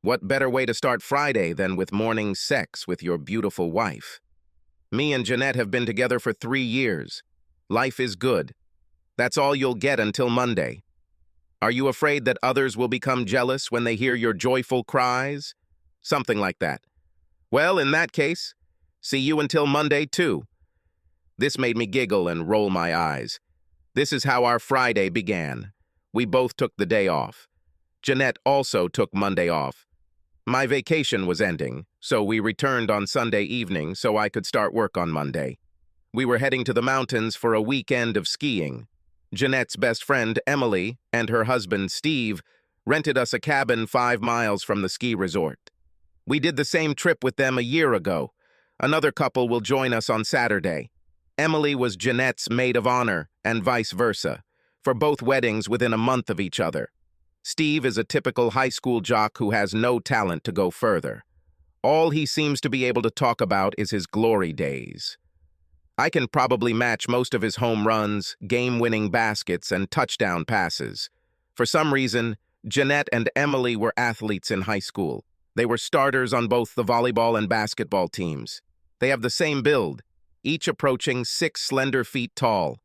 What better way to start Friday than with morning sex with your beautiful wife? Me and Jeanette have been together for 3 years. Life is good. That's all you'll get until Monday. Are you afraid that others will become jealous when they hear your joyful cries? Something like that. Well, in that case, see you until Monday, too. This made me giggle and roll my eyes. This is how our Friday began. We both took the day off. Jeanette also took Monday off. My vacation was ending, so we returned on Sunday evening so I could start work on Monday. We were heading to the mountains for a weekend of skiing. Jeanette's best friend, Emily, and her husband, Steve, rented us a cabin 5 miles from the ski resort. We did the same trip with them a year ago. Another couple will join us on Saturday. Emily was Jeanette's maid of honor, and vice versa, for both weddings within a month of each other. Steve is a typical high school jock who has no talent to go further. All he seems to be able to talk about is his glory days. I can probably match most of his home runs, game-winning baskets, and touchdown passes. For some reason, Jeanette and Emily were athletes in high school. They were starters on both the volleyball and basketball teams. They have the same build, each approaching 6 slender feet tall.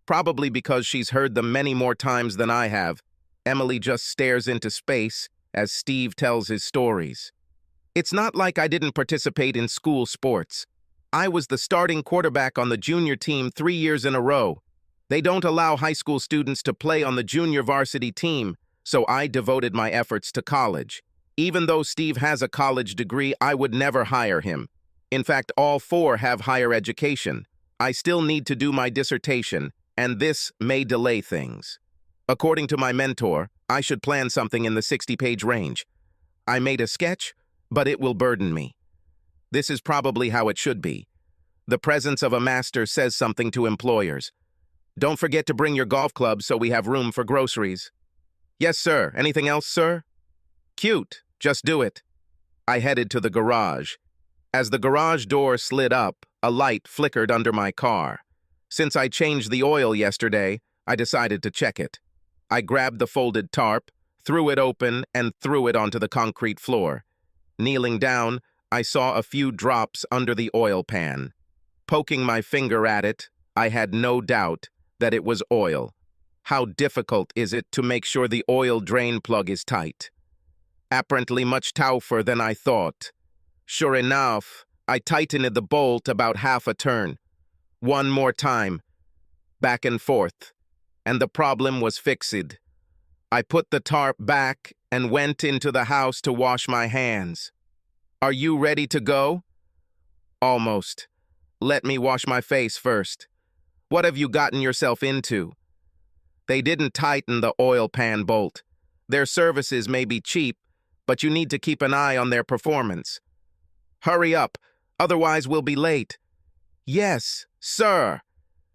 Probably because she's heard them many more times than I have, Emily just stares into space as Steve tells his stories. It's not like I didn't participate in school sports. I was the starting quarterback on the junior team 3 years in a row. They don't allow high school students to play on the junior varsity team, so I devoted my efforts to college. Even though Steve has a college degree, I would never hire him. In fact, all 4 have higher education. I still need to do my dissertation, and this may delay things. According to my mentor, I should plan something in the 60-page range. I made a sketch, but it will burden me. This is probably how it should be. The presence of a master says something to employers. Don't forget to bring your golf clubs so we have room for groceries. Yes, sir. Anything else, sir? Cute. Just do it. I headed to the garage. As the garage door slid up, a light flickered under my car. Since I changed the oil yesterday, I decided to check it. I grabbed the folded tarp, threw it open, and threw it onto the concrete floor. Kneeling down, I saw a few drops under the oil pan. Poking my finger at it, I had no doubt that it was oil. How difficult is it to make sure the oil drain plug is tight? Apparently much tougher than I thought. Sure enough, I tightened the bolt about half a turn. One more time, back and forth, and the problem was fixed. I put the tarp back and went into the house to wash my hands. Are you ready to go? Almost. Let me wash my face first. What have you gotten yourself into? They didn't tighten the oil pan bolt. Their services may be cheap, but you need to keep an eye on their performance. Hurry up, otherwise we'll be late. Yes, sir.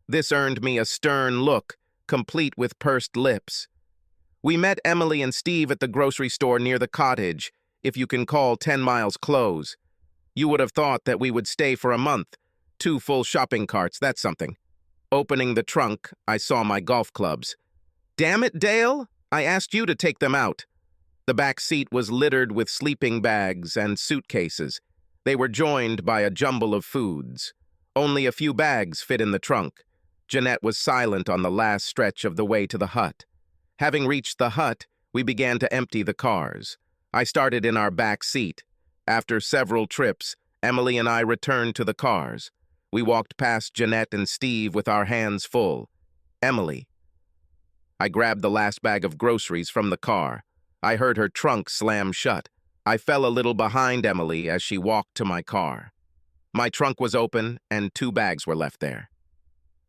This earned me a stern look, complete with pursed lips. We met Emily and Steve at the grocery store near the cottage, if you can call 10 miles close. You would have thought that we would stay for a month. 2 full shopping carts, that's something. Opening the trunk, I saw my golf clubs. Damn it, Dale! I asked you to take them out. The back seat was littered with sleeping bags and suitcases. They were joined by a jumble of foods. Only a few bags fit in the trunk. Jeanette was silent on the last stretch of the way to the hut. Having reached the hut, we began to empty the cars. I started in our back seat. After several trips, Emily and I returned to the cars. We walked past Jeanette and Steve with our hands full. Emily. I grabbed the last bag of groceries from the car. I heard her trunk slam shut. I fell a little behind Emily as she walked to my car. My trunk was open, and 2 bags were left there.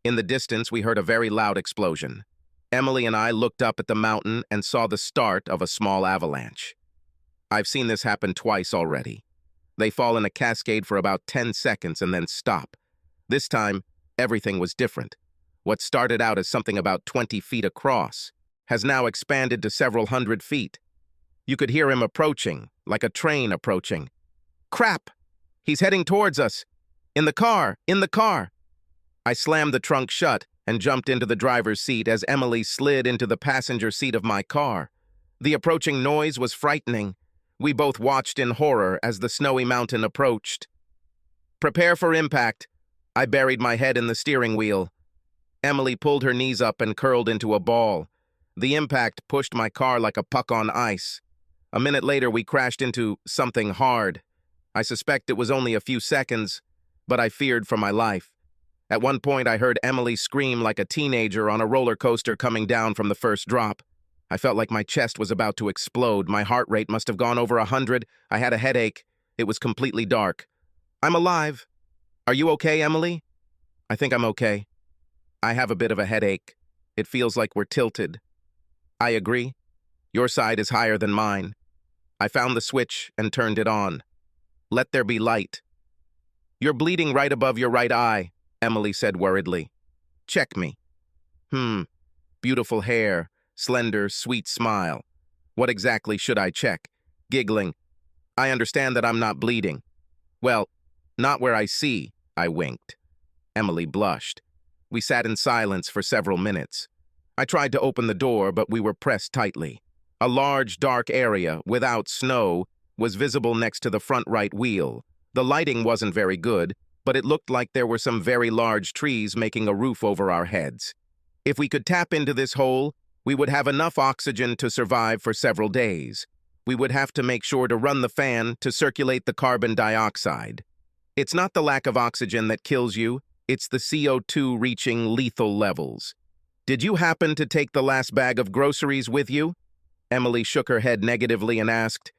In the distance, we heard a very loud explosion. Emily and I looked up at the mountain and saw the start of a small avalanche. I've seen this happen twice already. They fall in a cascade for about 10 seconds and then stop. This time, everything was different. What started out as something about 20 feet across has now expanded to several hundred feet. You could hear him approaching, like a train approaching. Crap! He's heading towards us! In the car! In the car! I slammed the trunk shut and jumped into the driver's seat as Emily slid into the passenger seat of my car. The approaching noise was frightening. We both watched in horror as the snowy mountain approached. "Prepare for impact." I buried my head in the steering wheel. Emily pulled her knees up and curled into a ball. The impact pushed my car like a puck on ice. A minute later, we crashed into something hard. I suspect it was only a few seconds, but I feared for my life. At one point, I heard Emily scream like a teenager on a roller coaster coming down from the first drop. I felt like my chest was about to explode. My heart rate must have gone over 100. I had a headache. It was completely dark. "I'm alive. Are you okay, Emily?" "I think I'm okay. I have a bit of a headache. It feels like we're tilted." "I agree. Your side is higher than mine." I found the switch and turned it on. "Let there be light." "You're bleeding right above your right eye," Emily said worriedly. "Check me." Beautiful hair, slender, sweet smile. What exactly should I check? Giggling. "I understand that I'm not bleeding." "Well, not where I see," I winked. Emily blushed. We sat in silence for several minutes. I tried to open the door, but we were pressed tightly. A large, dark area, without snow, was visible next to the front right wheel. The lighting wasn't very good, but it looked like there were some very large trees making a roof over our heads. If we could tap into this hole, we would have enough oxygen to survive for several days. We would have to make sure to run the fan to circulate the carbon dioxide. It's not the lack of oxygen that kills you, it's the CO2 reaching lethal levels. "Did you happen to take the last bag of groceries with you?" Emily shook her head negatively and asked,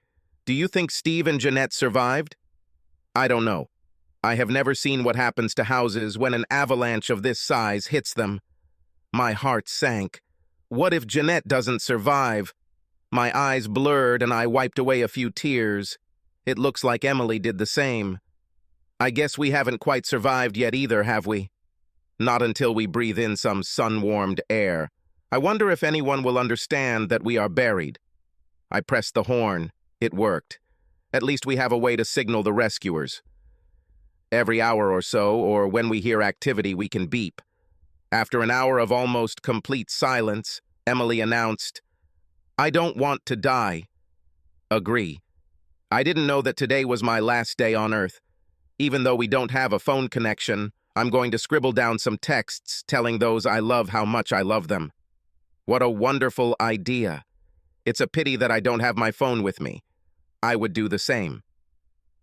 "Do you think Steve and Jeanette survived?" "I don't know. I have never seen what happens to houses when an avalanche of this size hits them." My heart sank. What if Jeanette doesn't survive? My eyes blurred and I wiped away a few tears. It looks like Emily did the same. "I guess we haven't quite survived yet either, have we?" "Not until we breathe in some sun-warmed air. I wonder if anyone will understand that we are buried." I pressed the horn. It worked. At least we have a way to signal the rescuers. Every hour or so, or when we hear activity, we can beep. After an hour of almost complete silence, Emily announced, "I don't want to die." Agree. I didn't know that today was my last day on Earth. Even though we don't have a phone connection, I'm going to scribble down some texts telling those I love how much I love them. What a wonderful idea. It's a pity that I don't have my phone with me. I would do the same.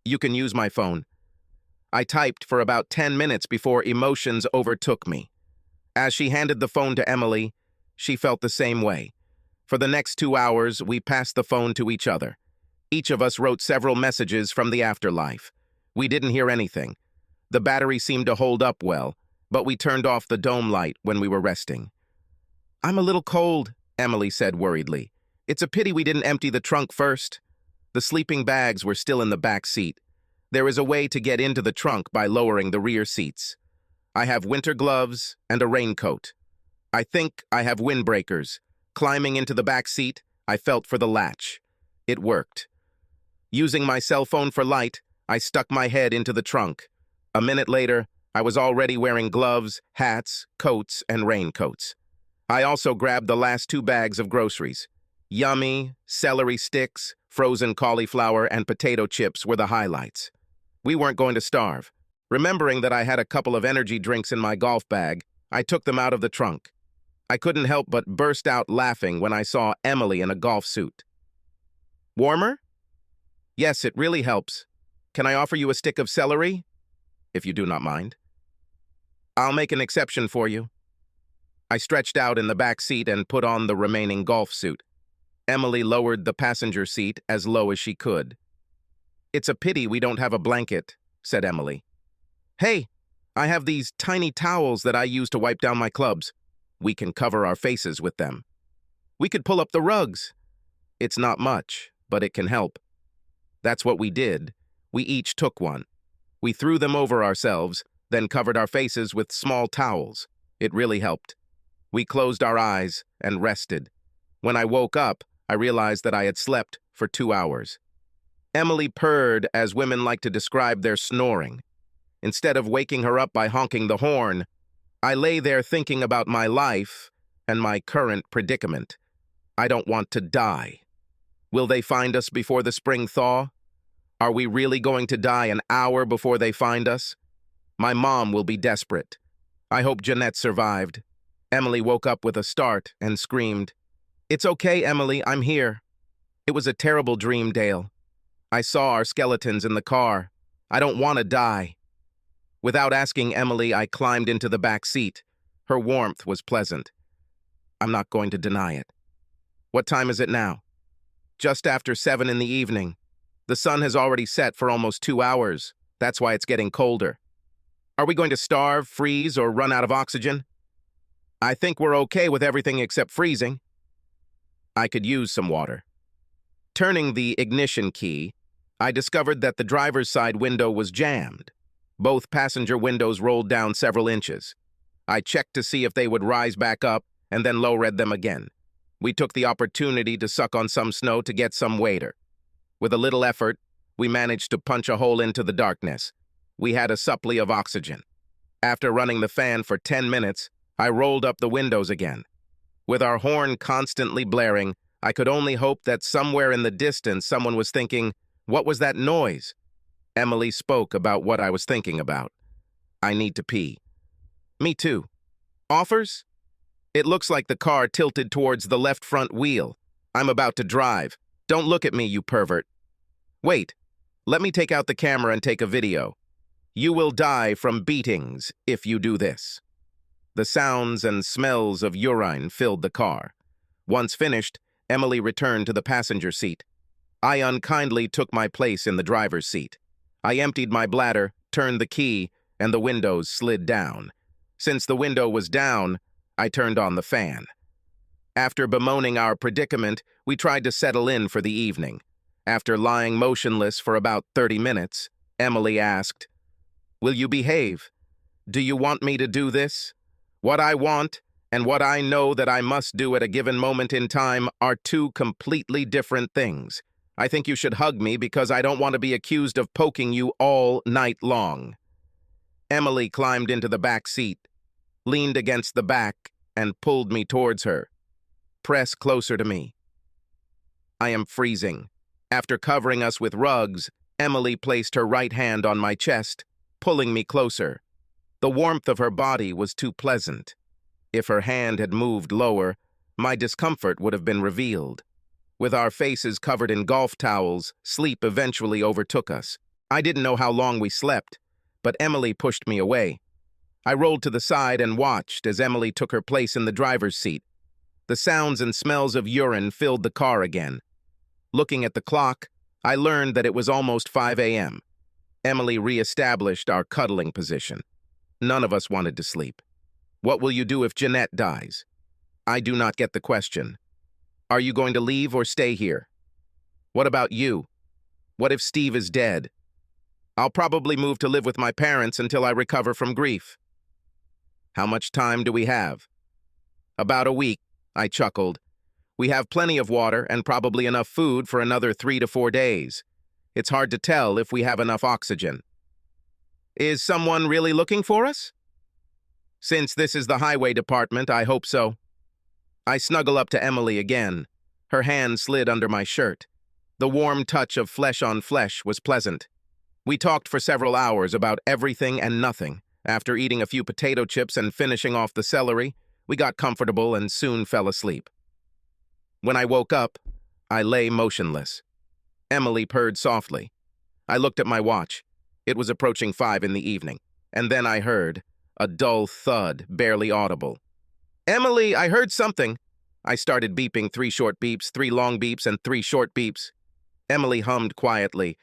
"You can use my phone." I typed for about 10 minutes before emotions overtook me. As she handed the phone to Emily, she felt the same way. For the next 2 hours, we passed the phone to each other. Each of us wrote several messages from the afterlife. We didn't hear anything. The battery seemed to hold up well, but we turned off the dome light when we were resting. "I'm a little cold," Emily said worriedly. "It's a pity we didn't empty the trunk first." The sleeping bags were still in the back seat. There is a way to get into the trunk by lowering the rear seats. I have winter gloves and a raincoat. I think I have windbreakers. Climbing into the back seat, I felt for the latch. It worked. Using my cell phone for light, I stuck my head into the trunk. A minute later, I was already wearing gloves, hats, coats, and raincoats. I also grabbed the last 2 bags of groceries. Yummy, celery sticks, frozen cauliflower, and potato chips were the highlights. We weren't going to starve. Remembering that I had a couple of energy drinks in my golf bag, I took them out of the trunk. I couldn't help but burst out laughing when I saw Emily in a golf suit. "Warmer?" "Yes, it really helps. Can I offer you a stick of celery?" "If you do not mind." "I'll make an exception for you." I stretched out in the back seat and put on the remaining golf suit. Emily lowered the passenger seat as low as she could. "It's a pity we don't have a blanket," said Emily. "Hey, I have these tiny towels that I use to wipe down my clubs. We can cover our faces with them. We could pull up the rugs." "It's not much, but it can help." That's what we did. We each took one. We threw them over ourselves, then covered our faces with small towels. It really helped. We closed our eyes and rested. When I woke up, I realized that I had slept for 2 hours. Emily purred, as women like to describe their snoring. Instead of waking her up by honking the horn, I lay there thinking about my life and my current predicament. I don't want to die. Will they find us before the spring thaw? Are we really going to die an hour before they find us? My mom will be desperate. I hope Jeanette survived. Emily woke up with a start and screamed, "It's okay, Emily, I'm here." It was a terrible dream, Dale. I saw our skeletons in the car. I don't want to die. Without asking Emily, I climbed into the back seat. Her warmth was pleasant. I'm not going to deny it. What time is it now? Just after 7 in the evening. The sun has already set for almost 2 hours. That's why it's getting colder. Are we going to starve, freeze, or run out of oxygen? I think we're okay with everything except freezing. I could use some water. Turning the ignition key, I discovered that the driver's side window was jammed. Both passenger windows rolled down several inches. I checked to see if they would rise back up and then low-read them again. We took the opportunity to suck on some snow to get some water. With a little effort, we managed to punch a hole into the darkness. We had a supply of oxygen. After running the fan for 10 minutes, I rolled up the windows again. With our horn constantly blaring, I could only hope that somewhere in the distance someone was thinking, "What was that noise?" Emily spoke about what I was thinking about. "I need to pee." "Me too." "Offers?" "It looks like the car tilted towards the left front wheel. I'm about to drive. Don't look at me, you pervert." "Wait, let me take out the camera and take a video. You will die from beatings if you do this." The sounds and smells of urine filled the car. Once finished, Emily returned to the passenger seat. I unkindly took my place in the driver's seat. I emptied my bladder, turned the key, and the windows slid down. Since the window was down, I turned on the fan. After bemoaning our predicament, we tried to settle in for the evening. After lying motionless for about 30 minutes, Emily asked, "Will you behave? Do you want me to do this? What I want and what I know that I must do at a given moment in time are two completely different things. I think you should hug me because I don't want to be accused of poking you all night long." Emily climbed into the back seat, leaned against the back, and pulled me towards her. "Press closer to me." I am freezing. After covering us with rugs, Emily placed her right hand on my chest, pulling me closer. The warmth of her body was too pleasant. If her hand had moved lower, my discomfort would have been revealed. With our faces covered in golf towels, sleep eventually overtook us. I didn't know how long we slept, but Emily pushed me away. I rolled to the side and watched as Emily took her place in the driver's seat. The sounds and smells of urine filled the car again. Looking at the clock, I learned that it was almost 5 a.m. Emily reestablished our cuddling position. None of us wanted to sleep. "What will you do if Jeanette dies?" I do not get the question. "Are you going to leave or stay here?" "What about you? What if Steve is dead?" "I'll probably move to live with my parents until I recover from grief." "How much time do we have?" "About a week," I chuckled. "We have plenty of water and probably enough food for another 3 to 4 days. It's hard to tell if we have enough oxygen." "Is someone really looking for us?" "Since this is the highway department, I hope so." I snuggle up to Emily again. Her hand slid under my shirt. The warm touch of flesh on flesh was pleasant. We talked for several hours about everything and nothing. After eating a few potato chips and finishing off the celery, we got comfortable and soon fell asleep. When I woke up, I lay motionless. Emily purred softly. I looked at my watch. It was approaching 5 in the evening, and then I heard a dull thud, barely audible. "Emily, I heard something." I started beeping 3 short beeps, 3 long beeps, and 3 short beeps. Emily hummed quietly,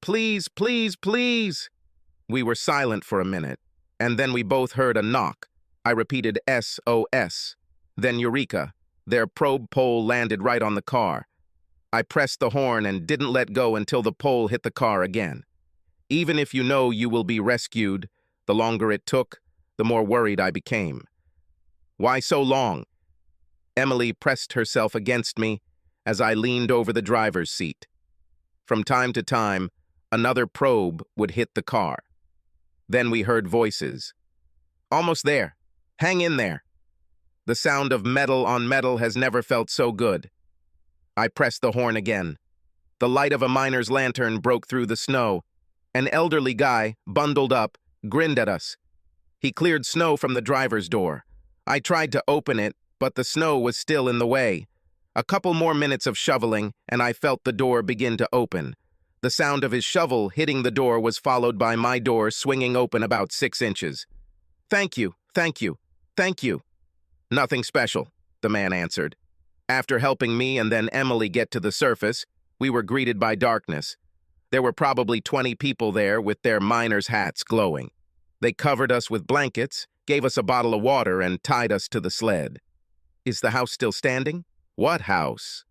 "Please, please, please." We were silent for a minute, and then we both heard a knock. I repeated SOS. Then eureka, their probe pole landed right on the car. I pressed the horn and didn't let go until the pole hit the car again. Even if you know you will be rescued, the longer it took, the more worried I became. "Why so long?" Emily pressed herself against me as I leaned over the driver's seat. From time to time, another probe would hit the car. Then we heard voices. "Almost there. Hang in there." The sound of metal on metal has never felt so good. I pressed the horn again. The light of a miner's lantern broke through the snow. An elderly guy, bundled up, grinned at us. He cleared snow from the driver's door. I tried to open it, but the snow was still in the way. A couple more minutes of shoveling, and I felt the door begin to open. The sound of his shovel hitting the door was followed by my door swinging open about 6 inches. "Thank you, thank you, thank you." "Nothing special," the man answered. After helping me and then Emily get to the surface, we were greeted by darkness. There were probably 20 people there with their miners' hats glowing. They covered us with blankets, gave us a bottle of water, and tied us to the sled. "Is the house still standing?" "What house?"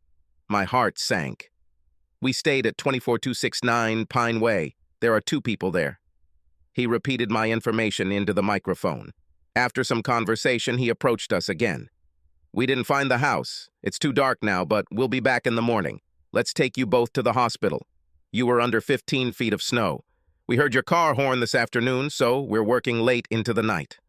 My heart sank. "We stayed at 24269 Pine Way. There are 2 people there." He repeated my information into the microphone. After some conversation, he approached us again. "We didn't find the house. It's too dark now, but we'll be back in the morning. Let's take you both to the hospital. You were under 15 feet of snow. We heard your car horn this afternoon, so we're working late into the night."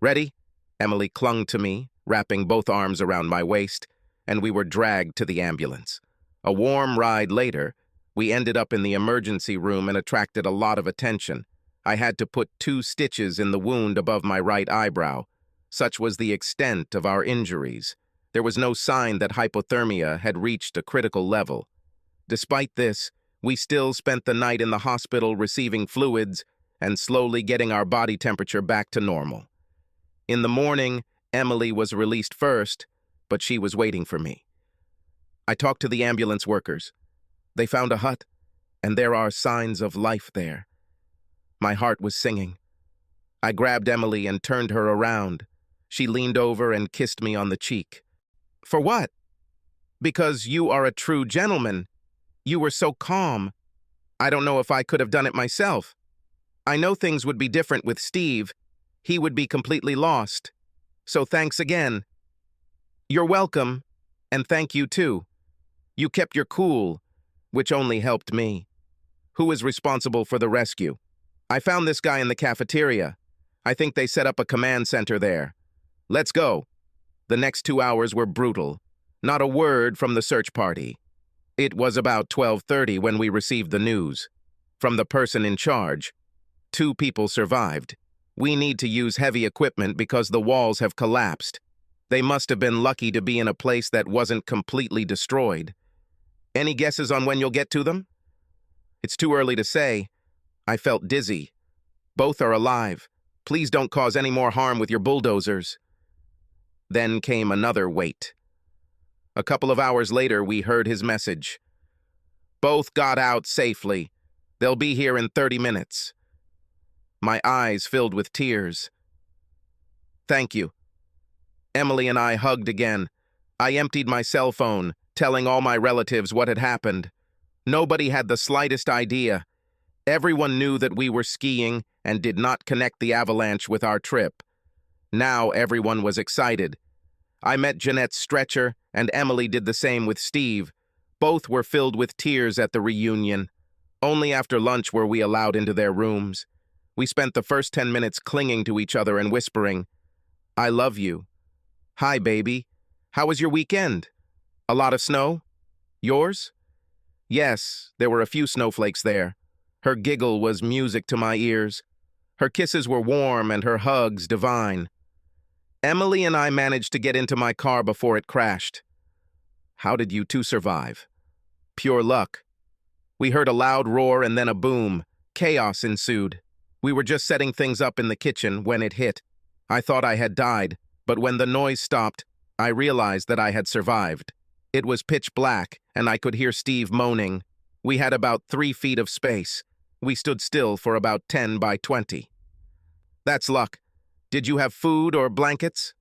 "Ready?" Emily clung to me, wrapping both arms around my waist, and we were dragged to the ambulance. A warm ride later, we ended up in the emergency room and attracted a lot of attention. I had to put 2 stitches in the wound above my right eyebrow. Such was the extent of our injuries. There was no sign that hypothermia had reached a critical level. Despite this, we still spent the night in the hospital receiving fluids and slowly getting our body temperature back to normal. In the morning, Emily was released first, but she was waiting for me. I talked to the ambulance workers. They found a hut, and there are signs of life there. My heart was singing. I grabbed Emily and turned her around. She leaned over and kissed me on the cheek. "For what?" "Because you are a true gentleman. You were so calm. I don't know if I could have done it myself. I know things would be different with Steve. He would be completely lost. So thanks again." "You're welcome, and thank you too. You kept your cool, which only helped me." "Who is responsible for the rescue?" "I found this guy in the cafeteria. I think they set up a command center there. Let's go." The next 2 hours were brutal. Not a word from the search party. It was about 12:30 when we received the news. From the person in charge. 2 people survived. "We need to use heavy equipment because the walls have collapsed. They must have been lucky to be in a place that wasn't completely destroyed." "Any guesses on when you'll get to them?" "It's too early to say. I felt dizzy. Both are alive. Please don't cause any more harm with your bulldozers." Then came another wait. A couple of hours later, we heard his message. "Both got out safely. They'll be here in 30 minutes. My eyes filled with tears. "Thank you." Emily and I hugged again. I emptied my cell phone, telling all my relatives what had happened. Nobody had the slightest idea. Everyone knew that we were skiing and did not connect the Avalanche with our trip. Now everyone was excited. I met Jeanette's stretcher, and Emily did the same with Steve. Both were filled with tears at the reunion. Only after lunch were we allowed into their rooms. We spent the first 10 minutes clinging to each other and whispering, "I love you." "Hi, baby. How was your weekend? A lot of snow? Yours?" Yes, there were a few snowflakes there. Her giggle was music to my ears. Her kisses were warm and her hugs divine. Emily and I managed to get into my car before it crashed. "How did you two survive?" "Pure luck." We heard a loud roar and then a boom. Chaos ensued. We were just setting things up in the kitchen when it hit. I thought I had died, but when the noise stopped, I realized that I had survived. It was pitch black, and I could hear Steve moaning. We had about 3 feet of space. We stood still for about 10 by 20. "That's luck. Did you have food or blankets?"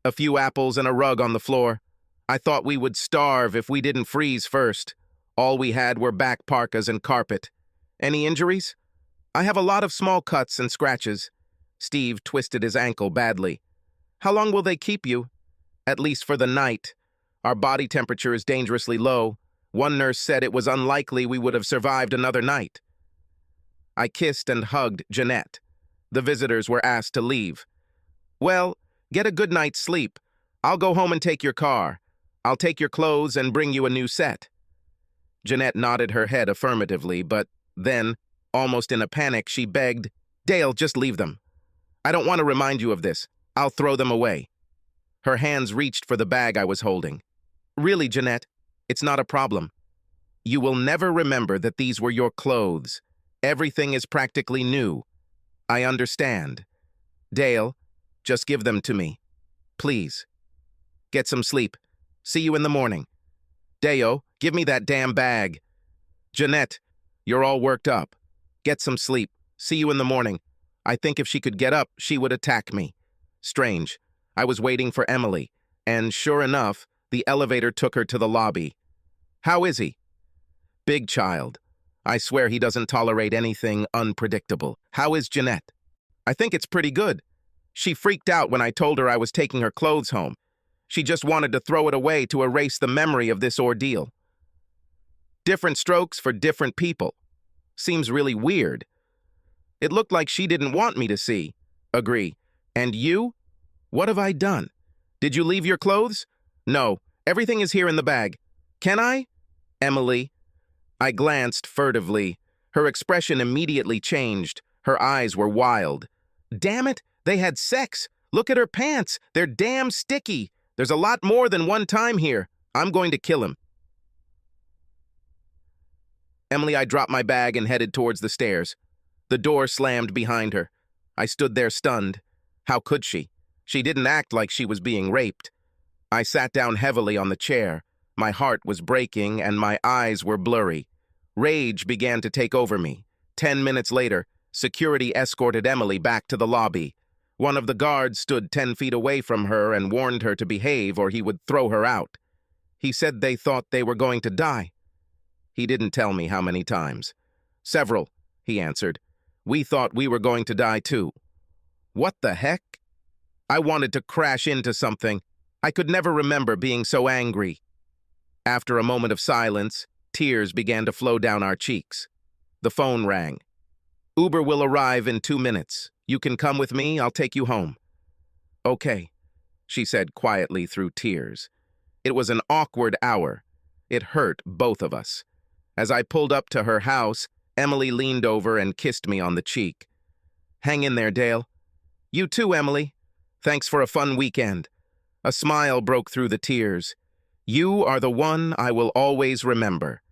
"A few apples and a rug on the floor. I thought we would starve if we didn't freeze first. All we had were back parkas and carpet." "Any injuries?" "I have a lot of small cuts and scratches." Steve twisted his ankle badly. "How long will they keep you?" "At least for the night. Our body temperature is dangerously low. One nurse said it was unlikely we would have survived another night." I kissed and hugged Jeanette. The visitors were asked to leave. "Well, get a good night's sleep. I'll go home and take your car. I'll take your clothes and bring you a new set." Jeanette nodded her head affirmatively, but then, almost in a panic, she begged, "Dale, just leave them. I don't want to remind you of this. I'll throw them away." Her hands reached for the bag I was holding. "Really, Jeanette, it's not a problem. You will never remember that these were your clothes. Everything is practically new. I understand. Dale, just give them to me. Please. Get some sleep. See you in the morning. Deo, give me that damn bag. Jeanette, you're all worked up. Get some sleep. See you in the morning. I think if she could get up, she would attack me." Strange. I was waiting for Emily, and sure enough, the elevator took her to the lobby. "How is he?" "Big child. I swear he doesn't tolerate anything unpredictable. How is Jeanette?" "I think it's pretty good. She freaked out when I told her I was taking her clothes home. She just wanted to throw it away to erase the memory of this ordeal." Different strokes for different people. Seems really weird. It looked like she didn't want me to see. Agree. And you? What have I done? Did you leave your clothes? No, everything is here in the bag. Can I? Emily. I glanced furtively. Her expression immediately changed. Her eyes were wild. Damn it, they had sex. Look at her pants. They're damn sticky. There's a lot more than one time here. I'm going to kill him. Emily, I dropped my bag and headed towards the stairs. The door slammed behind her. I stood there stunned. How could she? She didn't act like she was being raped. I sat down heavily on the chair. My heart was breaking and my eyes were blurry. Rage began to take over me. 10 minutes later, security escorted Emily back to the lobby. One of the guards stood 10 feet away from her and warned her to behave or he would throw her out. He said they thought they were going to die. He didn't tell me how many times. Several, he answered. We thought we were going to die too. What the heck? I wanted to crash into something. I could never remember being so angry. After a moment of silence, tears began to flow down our cheeks. The phone rang. Uber will arrive in 2 minutes. You can come with me, I'll take you home. Okay, she said quietly through tears. It was an awkward hour. It hurt both of us. As I pulled up to her house, Emily leaned over and kissed me on the cheek. Hang in there, Dale. You too, Emily. Thanks for a fun weekend. A smile broke through the tears. You are the one I will always remember.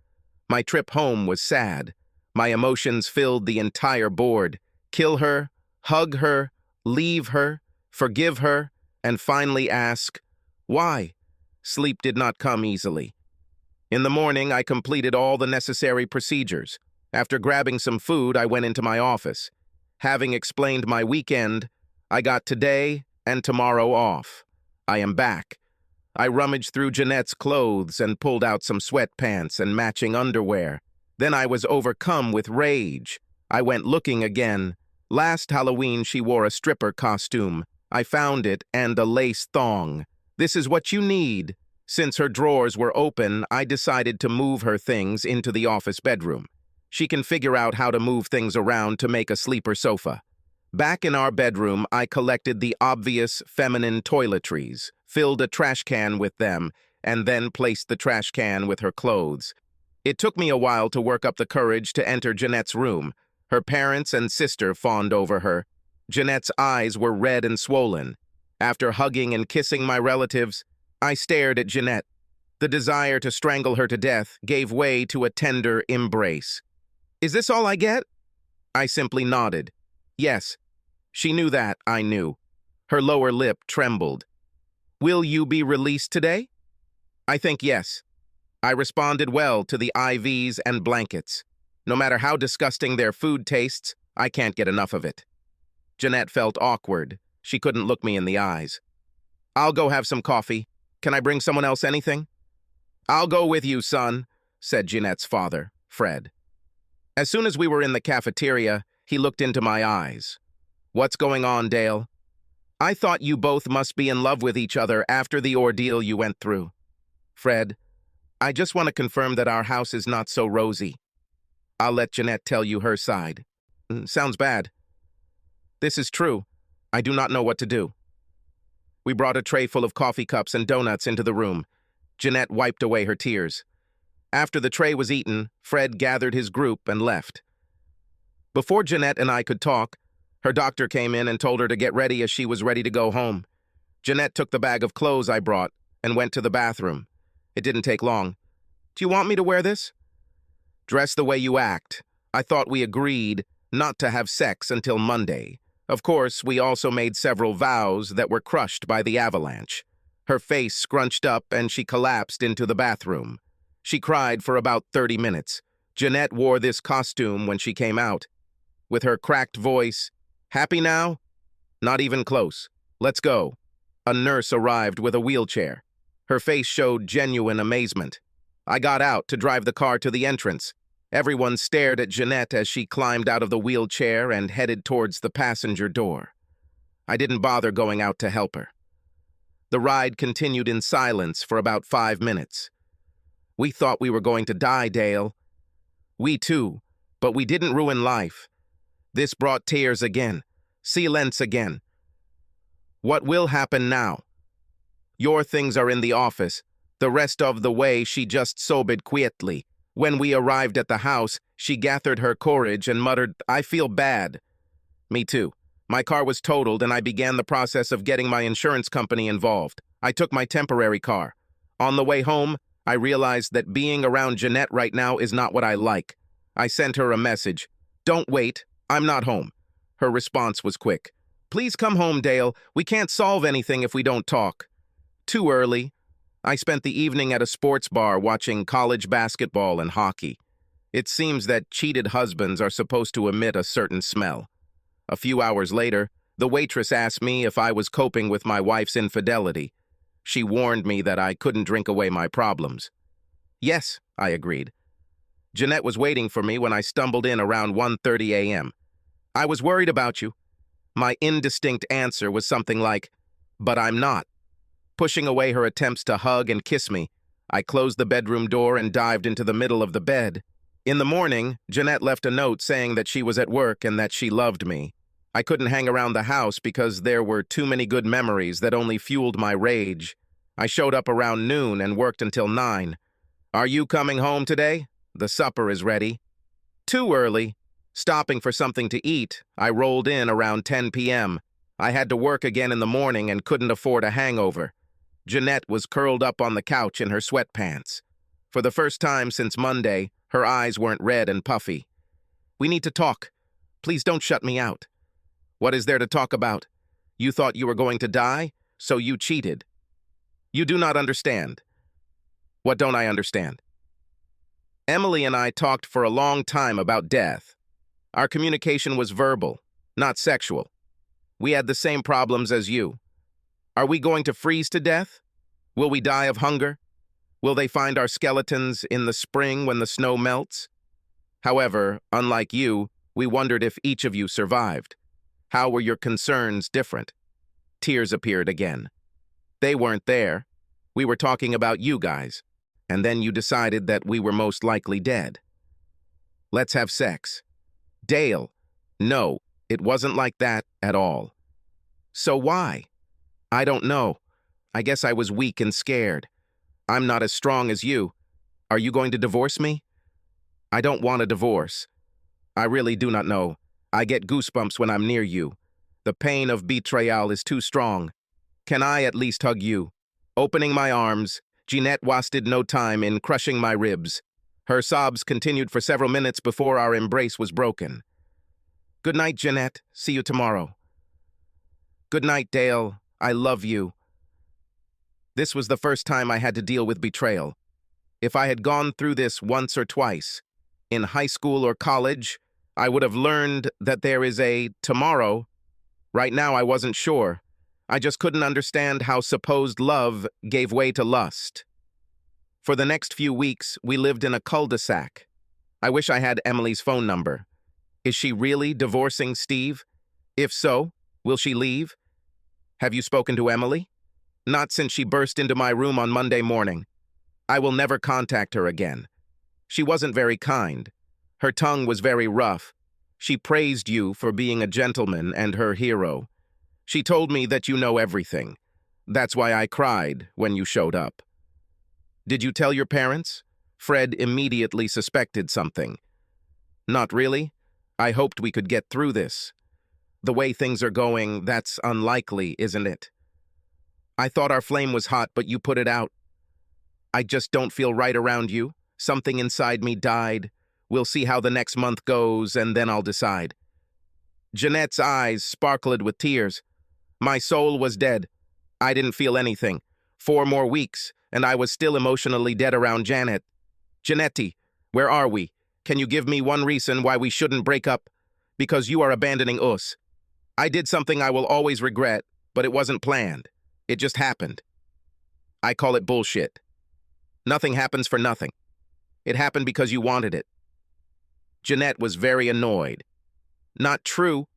My trip home was sad. My emotions filled the entire board. Kill her, hug her, leave her, forgive her, and finally ask, why? Sleep did not come easily. In the morning, I completed all the necessary procedures. After grabbing some food, I went into my office. Having explained my weekend, I got today and tomorrow off. I am back. I rummaged through Jeanette's clothes and pulled out some sweatpants and matching underwear. Then I was overcome with rage. I went looking again. Last Halloween, she wore a stripper costume. I found it and a lace thong. This is what you need. Since her drawers were open, I decided to move her things into the office bedroom. She can figure out how to move things around to make a sleeper sofa. Back in our bedroom, I collected the obvious feminine toiletries, filled a trash can with them, and then placed the trash can with her clothes. It took me a while to work up the courage to enter Jeanette's room. Her parents and sister fawned over her. Jeanette's eyes were red and swollen. After hugging and kissing my relatives, I stared at Jeanette. The desire to strangle her to death gave way to a tender embrace. Is this all I get? I simply nodded. Yes. She knew that, I knew. Her lower lip trembled. Will you be released today? I think yes. I responded well to the IVs and blankets. No matter how disgusting their food tastes, I can't get enough of it. Jeanette felt awkward. She couldn't look me in the eyes. I'll go have some coffee. Can I bring someone else anything? I'll go with you, son, said Jeanette's father, Fred. As soon as we were in the cafeteria, he looked into my eyes. What's going on, Dale? I thought you both must be in love with each other after the ordeal you went through. Fred, I just want to confirm that our house is not so rosy. I'll let Jeanette tell you her side. Sounds bad. This is true. I do not know what to do. We brought a tray full of coffee cups and donuts into the room. Jeanette wiped away her tears. After the tray was eaten, Fred gathered his group and left. Before Jeanette and I could talk, her doctor came in and told her to get ready as she was ready to go home. Jeanette took the bag of clothes I brought and went to the bathroom. It didn't take long. "Do you want me to wear this?" "Dress the way you act. I thought we agreed not to have sex until Monday. Of course, we also made several vows that were crushed by the Avalanche." Her face scrunched up and she collapsed into the bathroom. She cried for about 30 minutes. Jeanette wore this costume when she came out. With her cracked voice, "Happy now?" "Not even close. Let's go." A nurse arrived with a wheelchair. Her face showed genuine amazement. I got out to drive the car to the entrance. Everyone stared at Jeanette as she climbed out of the wheelchair and headed towards the passenger door. I didn't bother going out to help her. The ride continued in silence for about 5 minutes. "We thought we were going to die, Dale." "We too, but we didn't ruin life. This brought tears again. Silence again." "What will happen now?" "Your things are in the office." The rest of the way she just sobbed quietly. When we arrived at the house, she gathered her courage and muttered, "I feel bad." "Me too. My car was totaled and I began the process of getting my insurance company involved. I took my temporary car. On the way home, I realized that being around Jeanette right now is not what I like. I sent her a message. "Don't wait. I'm not home." Her response was quick. "Please come home, Dale. We can't solve anything if we don't talk." Too early. I spent the evening at a sports bar watching college basketball and hockey. It seems that cheated husbands are supposed to emit a certain smell. A few hours later, the waitress asked me if I was coping with my wife's infidelity. She warned me that I couldn't drink away my problems. "Yes," I agreed. Jeanette was waiting for me when I stumbled in around 1:30 a.m. "I was worried about you." My indistinct answer was something like, "But I'm not." Pushing away her attempts to hug and kiss me, I closed the bedroom door and dived into the middle of the bed. In the morning, Jeanette left a note saying that she was at work and that she loved me. I couldn't hang around the house because there were too many good memories that only fueled my rage. I showed up around noon and worked until 9. "Are you coming home today? The supper is ready." Too early. Stopping for something to eat, I rolled in around 10 p.m. I had to work again in the morning and couldn't afford a hangover. Jeanette was curled up on the couch in her sweatpants. For the first time since Monday, her eyes weren't red and puffy. "We need to talk. Please don't shut me out." "What is there to talk about? You thought you were going to die, so you cheated." "You do not understand." "What don't I understand?" "Emily and I talked for a long time about death. Our communication was verbal, not sexual. We had the same problems as you. Are we going to freeze to death? Will we die of hunger? Will they find our skeletons in the spring when the snow melts? However, unlike you, we wondered if each of you survived. How were your concerns different?" Tears appeared again. "They weren't there. We were talking about you guys. And then you decided that we were most likely dead. Let's have sex." "Dale, no, it wasn't like that at all." "So why?" "I don't know. I guess I was weak and scared. I'm not as strong as you. Are you going to divorce me?" "I don't want a divorce. I really do not know. I get goosebumps when I'm near you. The pain of betrayal is too strong. Can I at least hug you?" Opening my arms, Jeanette wasted no time in crushing my ribs. Her sobs continued for several minutes before our embrace was broken. "Good night, Jeanette. See you tomorrow." "Good night, Dale. I love you." This was the first time I had to deal with betrayal. If I had gone through this once or twice, in high school or college, I would have learned that there is a tomorrow. Right now, I wasn't sure. I just couldn't understand how supposed love gave way to lust. For the next few weeks, we lived in a cul-de-sac. I wish I had Emily's phone number. Is she really divorcing Steve? If so, will she leave? Have you spoken to Emily? Not since she burst into my room on Monday morning. I will never contact her again. She wasn't very kind. Her tongue was very rough. She praised you for being a gentleman and her hero. She told me that you know everything. That's why I cried when you showed up. Did you tell your parents? Fred immediately suspected something. Not really. I hoped we could get through this. The way things are going, that's unlikely, isn't it? I thought our flame was hot, but you put it out. I just don't feel right around you. Something inside me died. We'll see how the next month goes, and then I'll decide. Jeanette's eyes sparkled with tears. My soul was dead. I didn't feel anything. 4 more weeks, and I was still emotionally dead around Janet. Jeanette, where are we? Can you give me one reason why we shouldn't break up? Because you are abandoning us. I did something I will always regret, but it wasn't planned. It just happened. I call it bullshit. Nothing happens for nothing. It happened because you wanted it. Jeanette was very annoyed. Not true.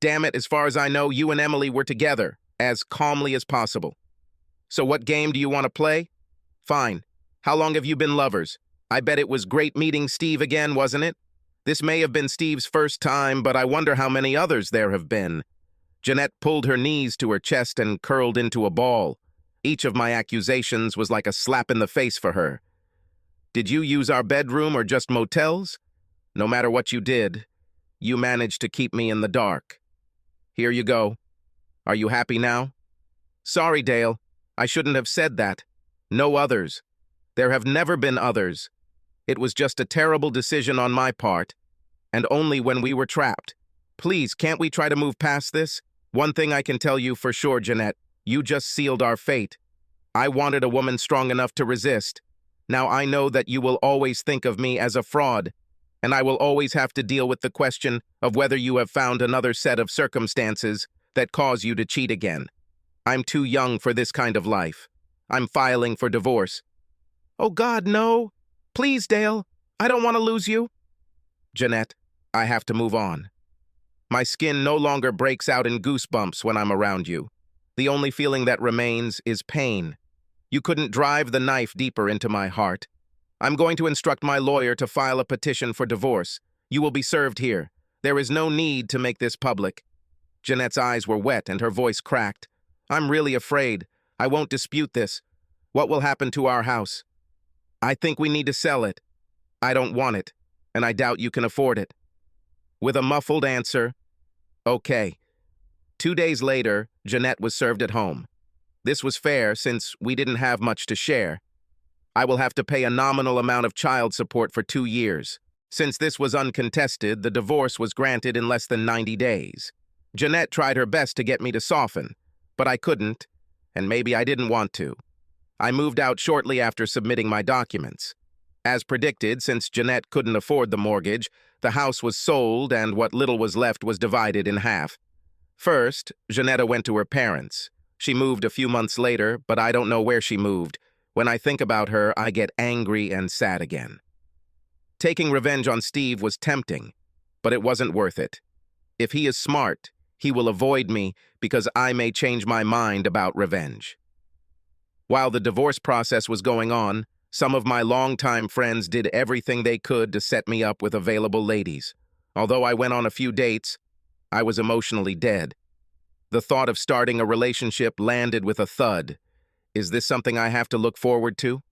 Damn it, as far as I know, you and Emily were together, as calmly as possible. So what game do you want to play? Fine. How long have you been lovers? I bet it was great meeting Steve again, wasn't it? This may have been Steve's first time, but I wonder how many others there have been. Jeanette pulled her knees to her chest and curled into a ball. Each of my accusations was like a slap in the face for her. Did you use our bedroom or just motels? No matter what you did, you managed to keep me in the dark. Here you go. Are you happy now? Sorry, Dale. I shouldn't have said that. No others. There have never been others. It was just a terrible decision on my part, and only when we were trapped. Please, can't we try to move past this? One thing I can tell you for sure, Jeanette, you just sealed our fate. I wanted a woman strong enough to resist. Now I know that you will always think of me as a fraud, and I will always have to deal with the question of whether you have found another set of circumstances that cause you to cheat again. I'm too young for this kind of life. I'm filing for divorce. Oh God, no. Please, Dale. I don't want to lose you. Jeanette, I have to move on. My skin no longer breaks out in goosebumps when I'm around you. The only feeling that remains is pain. You couldn't drive the knife deeper into my heart. I'm going to instruct my lawyer to file a petition for divorce. You will be served here. There is no need to make this public. Jeanette's eyes were wet and her voice cracked. I'm really afraid. I won't dispute this. What will happen to our house? I think we need to sell it. I don't want it, and I doubt you can afford it. With a muffled answer, okay. 2 days later, Jeanette was served at home. This was fair since we didn't have much to share. I will have to pay a nominal amount of child support for 2 years. Since this was uncontested, the divorce was granted in less than 90 days. Jeanette tried her best to get me to soften, but I couldn't, and maybe I didn't want to. I moved out shortly after submitting my documents. As predicted, since Jeanette couldn't afford the mortgage, the house was sold and what little was left was divided in half. First, Jeanette went to her parents. She moved a few months later, but I don't know where she moved. When I think about her, I get angry and sad again. Taking revenge on Steve was tempting, but it wasn't worth it. If he is smart, he will avoid me because I may change my mind about revenge. While the divorce process was going on, some of my longtime friends did everything they could to set me up with available ladies. Although I went on a few dates, I was emotionally dead. The thought of starting a relationship landed with a thud. Is this something I have to look forward to?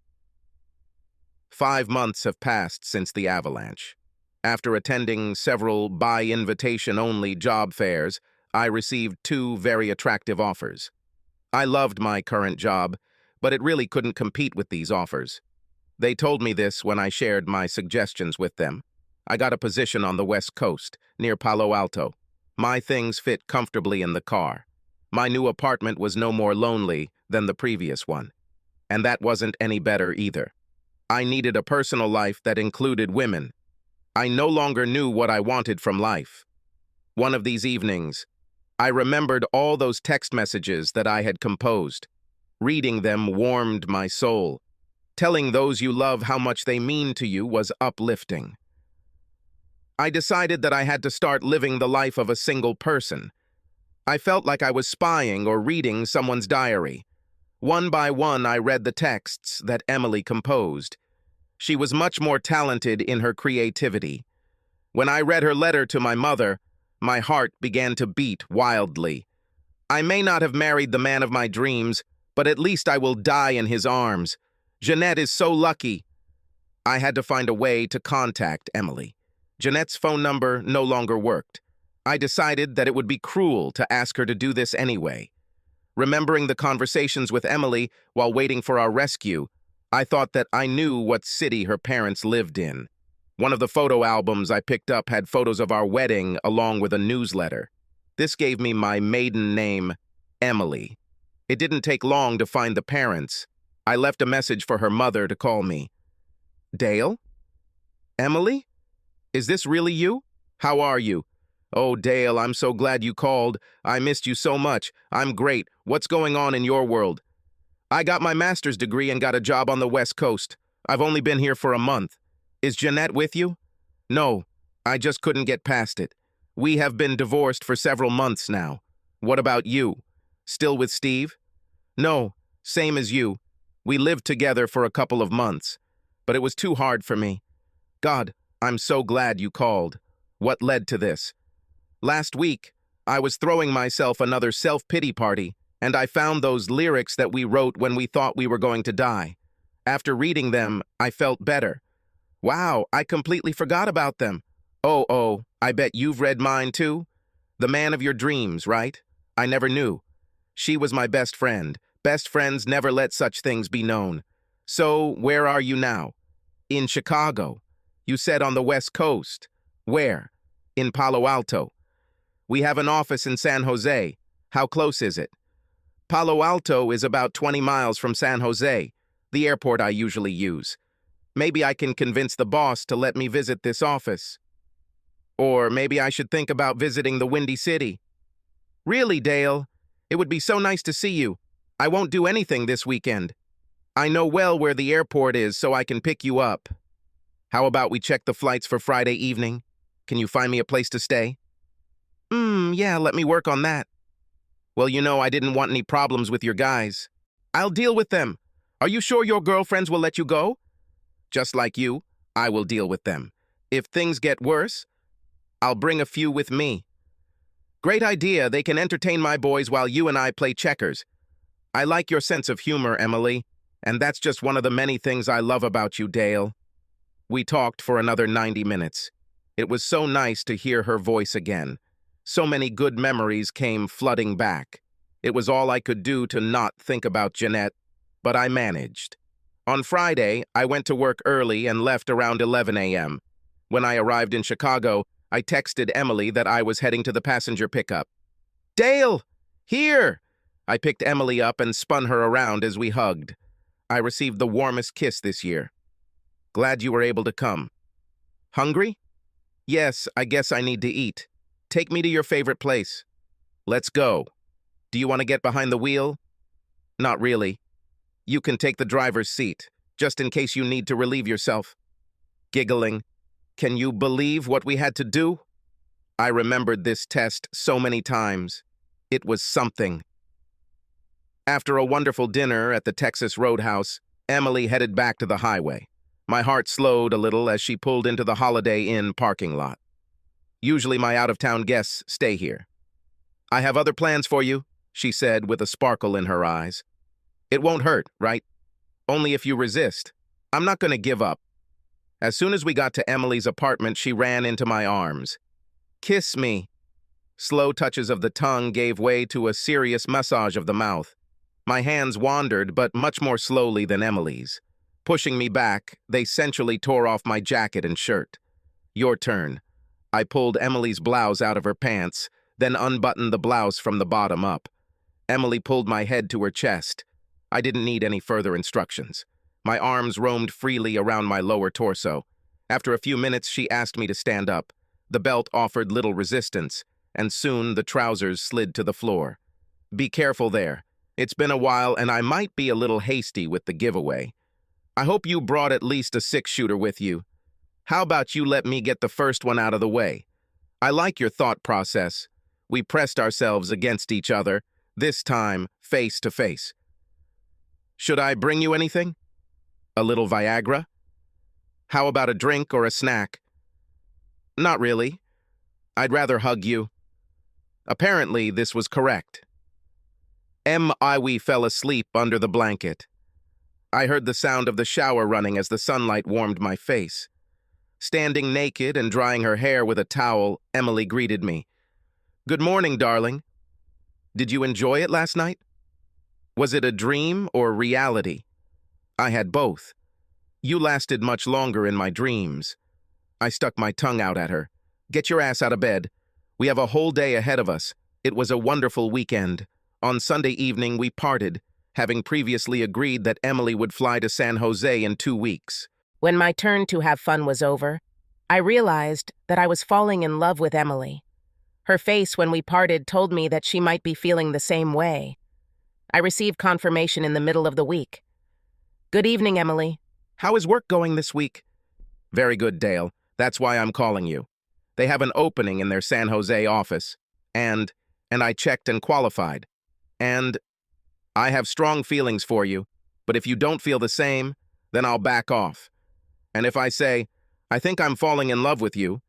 5 months have passed since the Avalanche. After attending several by-invitation-only job fairs, I received 2 very attractive offers. I loved my current job, but it really couldn't compete with these offers. They told me this when I shared my suggestions with them. I got a position on the West Coast, near Palo Alto. My things fit comfortably in the car. My new apartment was no more lonely than the previous one. And that wasn't any better either. I needed a personal life that included women. I no longer knew what I wanted from life. One of these evenings, I remembered all those text messages that I had composed. Reading them warmed my soul. Telling those you love how much they mean to you was uplifting. I decided that I had to start living the life of a single person. I felt like I was spying or reading someone's diary. One by one, I read the texts that Emily composed. She was much more talented in her creativity. When I read her letter to my mother, my heart began to beat wildly. I may not have married the man of my dreams, but at least I will die in his arms. Jeanette is so lucky. I had to find a way to contact Emily. Jeanette's phone number no longer worked. I decided that it would be cruel to ask her to do this anyway. Remembering the conversations with Emily while waiting for our rescue, I thought that I knew what city her parents lived in. One of the photo albums I picked up had photos of our wedding along with a newsletter. This gave me my maiden name, Emily. It didn't take long to find the parents. I left a message for her mother to call me. Dale? Emily? Is this really you? How are you? Oh, Dale, I'm so glad you called. I missed you so much. I'm great. What's going on in your world? I got my master's degree and got a job on the West Coast. I've only been here for a month. Is Jeanette with you? No, I just couldn't get past it. We have been divorced for several months now. What about you? Still with Steve? No, same as you. We lived together for a couple of months, but it was too hard for me. God, I'm so glad you called. What led to this? Last week, I was throwing myself another self-pity party, and I found those lyrics that we wrote when we thought we were going to die. After reading them, I felt better. Wow, I completely forgot about them. Oh, I bet you've read mine too? The man of your dreams, right? I never knew. She was my best friend. Best friends never let such things be known. So, where are you now? In Chicago. You said on the West Coast. Where? In Palo Alto. We have an office in San Jose. How close is it? Palo Alto is about 20 miles from San Jose, the airport I usually use. Maybe I can convince the boss to let me visit this office. Or maybe I should think about visiting the Windy City. Really, Dale? It would be so nice to see you. I won't do anything this weekend. I know well where the airport is, so I can pick you up. How about we check the flights for Friday evening? Can you find me a place to stay? Yeah, let me work on that. Well, you know, I didn't want any problems with your guys. I'll deal with them. Are you sure your girlfriends will let you go? Just like you, I will deal with them. If things get worse, I'll bring a few with me. Great idea. They can entertain my boys while you and I play checkers. I like your sense of humor, Emily, and that's just one of the many things I love about you, Dale. We talked for another 90 minutes. It was so nice to hear her voice again. So many good memories came flooding back. It was all I could do to not think about Jeanette, but I managed. On Friday, I went to work early and left around 11 a.m. When I arrived in Chicago, I texted Emily that I was heading to the passenger pickup. Dale! Here! I picked Emily up and spun her around as we hugged. I received the warmest kiss this year. Glad you were able to come. Hungry? Yes, I guess I need to eat. Take me to your favorite place. Let's go. Do you want to get behind the wheel? Not really. You can take the driver's seat, just in case you need to relieve yourself. Giggling. Can you believe what we had to do? I remembered this test so many times. It was something. After a wonderful dinner at the Texas Roadhouse, Emily headed back to the highway. My heart slowed a little as she pulled into the Holiday Inn parking lot. Usually my out-of-town guests stay here. I have other plans for you, she said with a sparkle in her eyes. It won't hurt, right? Only if you resist. I'm not going to give up. As soon as we got to Emily's apartment, she ran into my arms. Kiss me. Slow touches of the tongue gave way to a serious massage of the mouth. My hands wandered, but much more slowly than Emily's. Pushing me back, they sensually tore off my jacket and shirt. Your turn. I pulled Emily's blouse out of her pants, then unbuttoned the blouse from the bottom up. Emily pulled my head to her chest. I didn't need any further instructions. My arms roamed freely around my lower torso. After a few minutes, she asked me to stand up. The belt offered little resistance, and soon the trousers slid to the floor. Be careful there. It's been a while, and I might be a little hasty with the giveaway. I hope you brought at least a 6-shooter with you. How about you let me get the first one out of the way? I like your thought process. We pressed ourselves against each other, this time face to face. Should I bring you anything? A little Viagra? How about a drink or a snack? Not really. I'd rather hug you. Apparently, this was correct. We fell asleep under the blanket. I heard the sound of the shower running as the sunlight warmed my face. Standing naked and drying her hair with a towel, Emily greeted me. "Good morning, darling. Did you enjoy it last night? Was it a dream or reality?" "I had both. You lasted much longer in my dreams." I stuck my tongue out at her. "Get your ass out of bed. We have a whole day ahead of us. It was a wonderful weekend. On Sunday evening, we parted, having previously agreed that Emily would fly to San Jose in 2 weeks. When my turn to have fun was over, I realized that I was falling in love with Emily. Her face when we parted told me that she might be feeling the same way. I received confirmation in the middle of the week. "Good evening, Emily." How is work going this week?" "Very good, Dale. That's why I'm calling you. They have an opening in their San Jose office, and I checked and qualified. And I have strong feelings for you, but if you don't feel the same, then I'll back off. And if I say, I think I'm falling in love with you,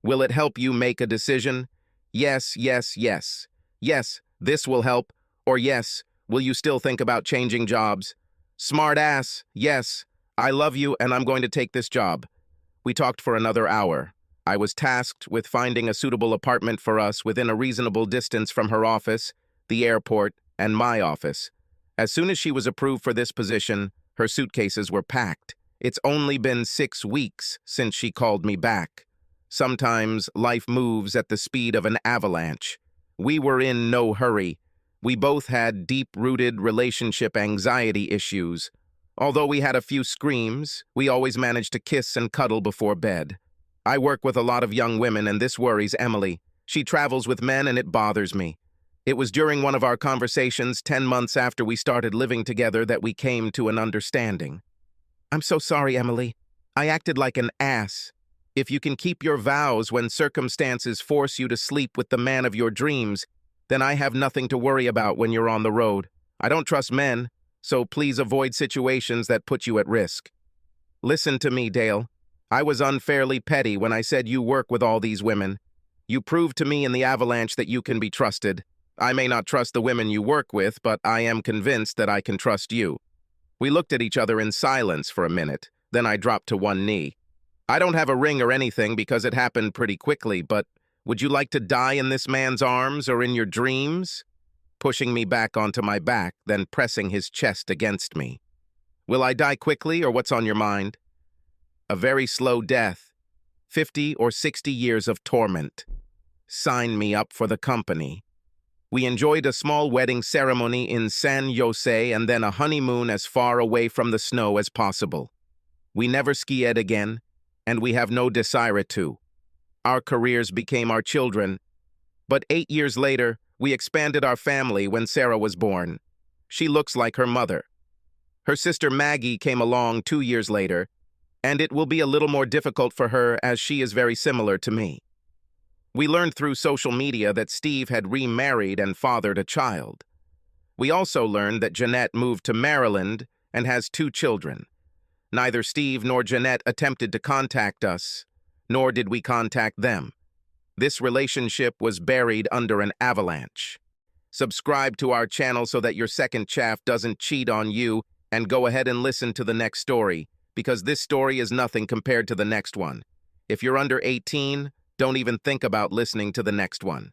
will it help you make a decision? Yes, yes, yes. Yes, this will help. Or yes, will you still think about changing jobs? Smart ass, yes. I love you and I'm going to take this job." We talked for another hour. I was tasked with finding a suitable apartment for us within a reasonable distance from her office, the airport, and my office. As soon as she was approved for this position, her suitcases were packed. It's only been 6 weeks since she called me back. Sometimes life moves at the speed of an avalanche. We were in no hurry. We both had deep-rooted relationship anxiety issues. Although we had a few screams, we always managed to kiss and cuddle before bed. I work with a lot of young women, and this worries Emily. She travels with men, and it bothers me. It was during one of our conversations 10 months after we started living together that we came to an understanding. "I'm so sorry, Emily. I acted like an ass. If you can keep your vows when circumstances force you to sleep with the man of your dreams, then I have nothing to worry about when you're on the road. I don't trust men, so please avoid situations that put you at risk. Listen to me, Dale. I was unfairly petty when I said you work with all these women. You proved to me in the Avalanche that you can be trusted. I may not trust the women you work with, but I am convinced that I can trust you." We looked at each other in silence for a minute, then I dropped to one knee. "I don't have a ring or anything because it happened pretty quickly, but would you like to die in this man's arms or in your dreams?" Pushing me back onto my back, then pressing his chest against me. "Will I die quickly or what's on your mind?" "A very slow death. 50 or 60 years of torment. Sign me up for the company." We enjoyed a small wedding ceremony in San Jose and then a honeymoon as far away from the snow as possible. We never skied again, and we have no desire to. Our careers became our children, but 8 years later, we expanded our family when Sarah was born. She looks like her mother. Her sister Maggie came along 2 years later, and it will be a little more difficult for her as she is very similar to me. We learned through social media that Steve had remarried and fathered a child. We also learned that Jeanette moved to Maryland and has 2 children. Neither Steve nor Jeanette attempted to contact us, nor did we contact them. This relationship was buried under an avalanche. Subscribe to our channel so that your second chaff doesn't cheat on you, and go ahead and listen to the next story, because this story is nothing compared to the next one. If you're under 18, don't even think about listening to the next one.